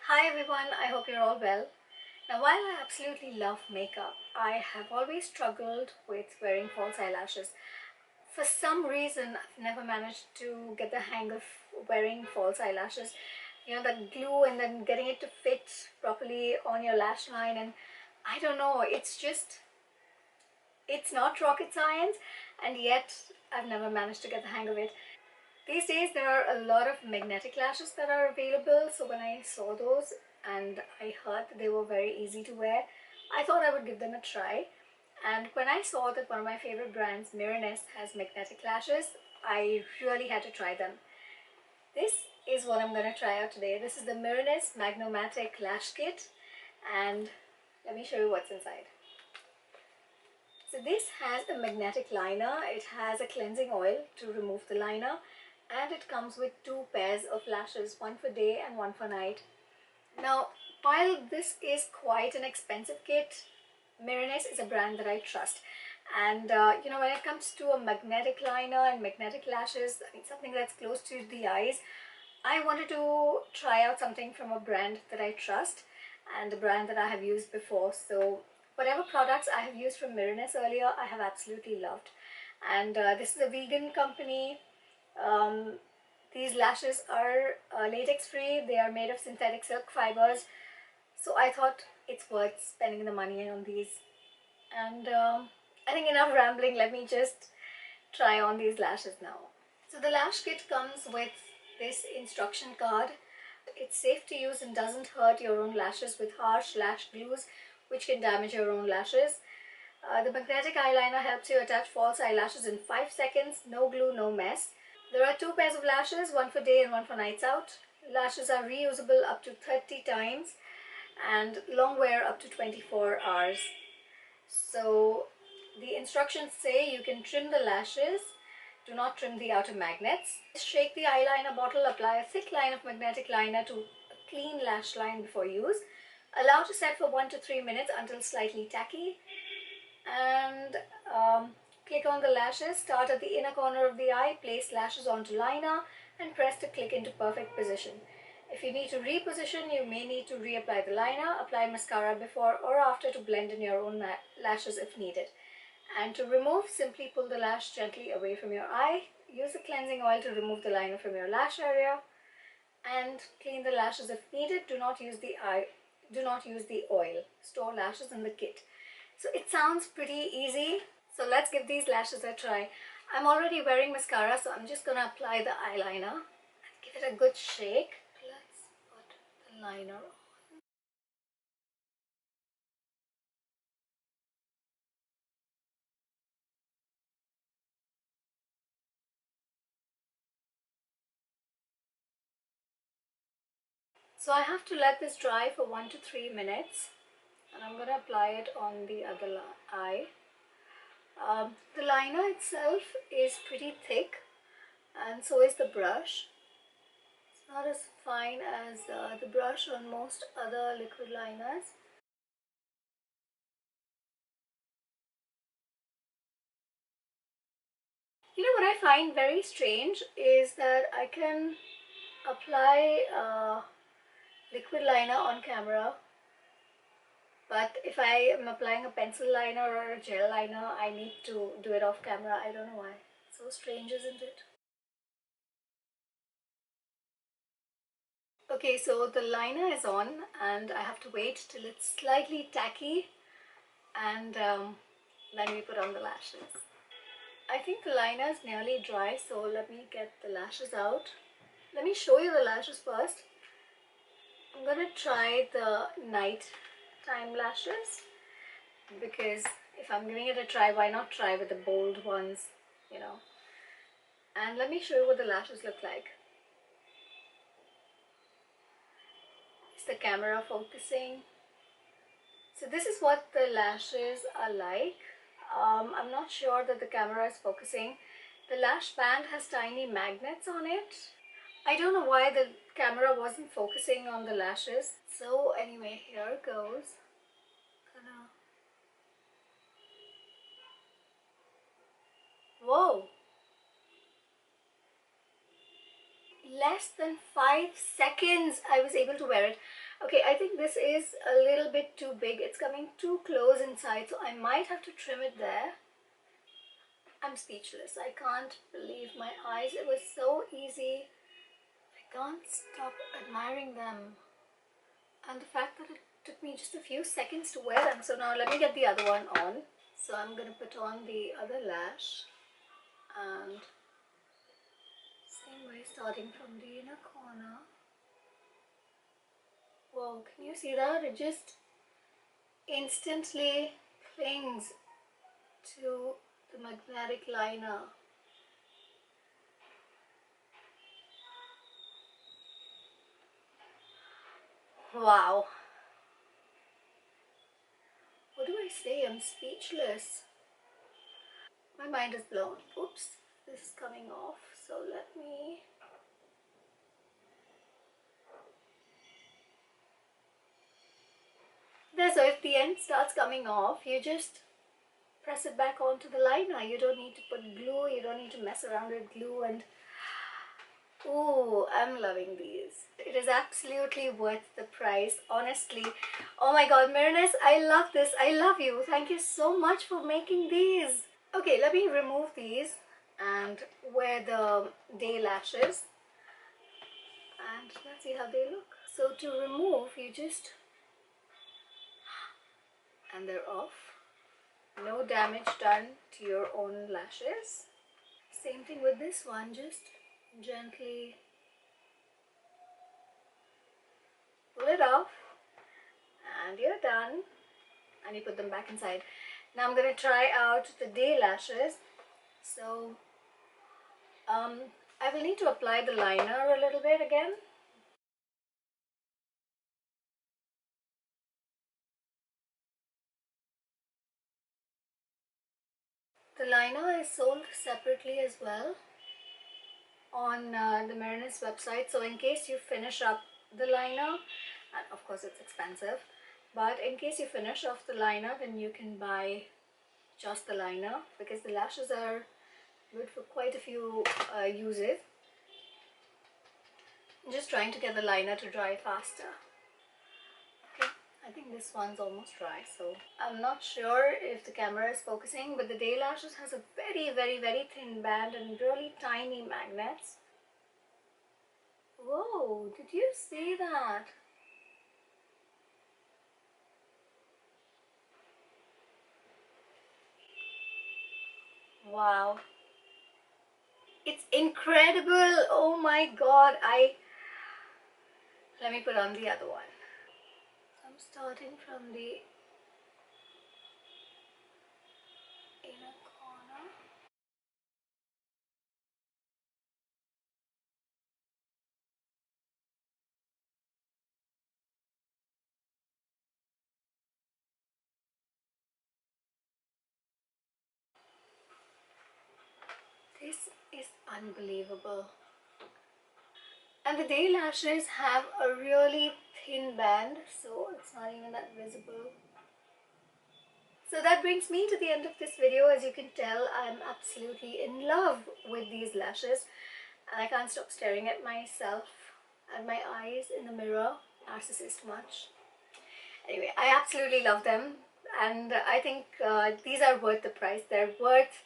Hi everyone, I hope you're all well. Now, while I absolutely love makeup, I have always struggled with wearing false eyelashes. For some reason, I've never managed to get the hang of wearing false eyelashes. You know, that glue and then getting it to fit properly on your lash line, and I don't know, it's not rocket science, and yet I've never managed to get the hang of it. These days there are a lot of magnetic lashes that are available, so when I saw those and I heard that they were very easy to wear, I thought I would give them a try. And when I saw that one of my favorite brands, Mirenesse, has magnetic lashes, I really had to try them. This is what I'm going to try out today. This is the Mirenesse Magnomatic Lash Kit, and let me show you what's inside. So this has a magnetic liner, it has a cleansing oil to remove the liner, and it comes with two pairs of lashes, one for day and one for night. Now, while this is quite an expensive kit, Mirenesse is a brand that I trust. And you know, when it comes to a magnetic liner and magnetic lashes, I mean, something that's close to the eyes, I wanted to try out something from a brand that I trust and a brand that I have used before. So whatever products I have used from Mirenesse earlier, I have absolutely loved. And this is a vegan company. Um, these lashes are latex free, they are made of synthetic silk fibers, so I thought it's worth spending the money on these. And I think enough rambling, let me just try on these lashes now. So the lash kit comes with this instruction card. It's safe to use and doesn't hurt your own lashes with harsh lash glues which can damage your own lashes. The magnetic eyeliner helps you attach false eyelashes in 5 seconds, no glue, no mess. There are two pairs of lashes, one for day and one for nights out. Lashes are reusable up to 30 times and long wear up to 24 hours. So the instructions say you can trim the lashes, do not trim the outer magnets. Shake the eyeliner bottle, apply a thick line of magnetic liner to a clean lash line before use. Allow to set for 1 to 3 minutes until slightly tacky. And click on the lashes, start at the inner corner of the eye, place lashes onto liner and press to click into perfect position. If you need to reposition, you may need to reapply the liner, apply mascara before or after to blend in your own lashes if needed. And to remove, simply pull the lash gently away from your eye, use a cleansing oil to remove the liner from your lash area, and clean the lashes if needed. Do not use the oil. Store lashes in the kit. So it sounds pretty easy. So let's give these lashes a try. I'm already wearing mascara, so I'm just gonna apply the eyeliner and give it a good shake. Let's put the liner on. So I have to let this dry for 1 to 3 minutes, and I'm gonna apply it on the other eye. The liner itself is pretty thick, and so is the brush. It's not as fine as the brush on most other liquid liners. You know what I find very strange is that I can apply liquid liner on camera, but if I am applying a pencil liner or a gel liner, I need to do it off camera. I don't know why. So strange, isn't it? Okay, so the liner is on and I have to wait till it's slightly tacky, and then we put on the lashes. I think the liner is nearly dry, so let me get the lashes out. Let me show you the lashes first. I'm gonna try the night time lashes because if I'm giving it a try, why not try with the bold ones, you know? And let me show you what the lashes look like. Is the camera focusing? So this is what the lashes are like. I'm not sure that the camera is focusing. The lash band has tiny magnets on it. I don't know why the camera wasn't focusing on the lashes. So anyway, here it goes. Whoa! Less than 5 seconds I was able to wear it. Okay, I think this is a little bit too big. It's coming too close inside, so I might have to trim it there. I'm speechless. I can't believe my eyes. It was so easy. I can't stop admiring them. And the fact that it took me just a few seconds to wear them. So now let me get the other one on. So I'm going to put on the other lash. And same way, starting from the inner corner. Whoa, can you see that? It just instantly clings to the magnetic liner. Wow. What do I say? I'm speechless. My mind is blown. Oops, this is coming off. So let me... There, so if the end starts coming off, you just press it back onto the liner. You don't need to put glue. You don't need to mess around with glue. And ooh, I'm loving these. It is absolutely worth the price, honestly. Oh my god, Mirenesse, I love this. I love you. Thank you so much for making these. Okay, let me remove these and wear the day lashes. And let's see how they look. So to remove, you just... and they're off. No damage done to your own lashes. Same thing with this one, just gently pull it off and you're done, and you put them back inside. Now I'm going to try out the day lashes. So I will need to apply the liner a little bit again. The liner is sold separately as well on the Mirenesse website. So in case you finish up the liner, and of course it's expensive, but in case you finish off the liner, then you can buy just the liner, because the lashes are good for quite a few uses. I'm just trying to get the liner to dry faster. Okay, I think this one's almost dry, so I'm not sure if the camera is focusing, but the day lashes has a very thin band and really tiny magnets. Whoa, did you see that? Wow, it's incredible. Oh my god. Let me put on the other one. I'm starting from the inner corner. This is unbelievable. And the day lashes have a really thin band, so it's not even that visible. So that brings me to the end of this video. As you can tell, I'm absolutely in love with these lashes, and I can't stop staring at myself, at my eyes in the mirror. Narcissist much. Anyway, I absolutely love them, and I think these are worth the price. They're worth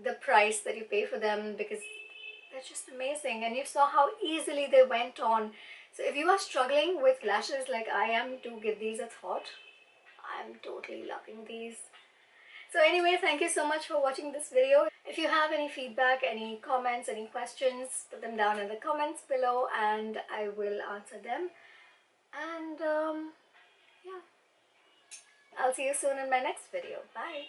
the price that you pay for them, because they're just amazing, and you saw how easily they went on. So if you are struggling with lashes like I am, do give these a thought. I'm totally loving these. So anyway, thank you so much for watching this video. If you have any feedback, any comments, any questions, put them down in the comments below and I will answer them. And yeah, I'll see you soon in my next video. Bye.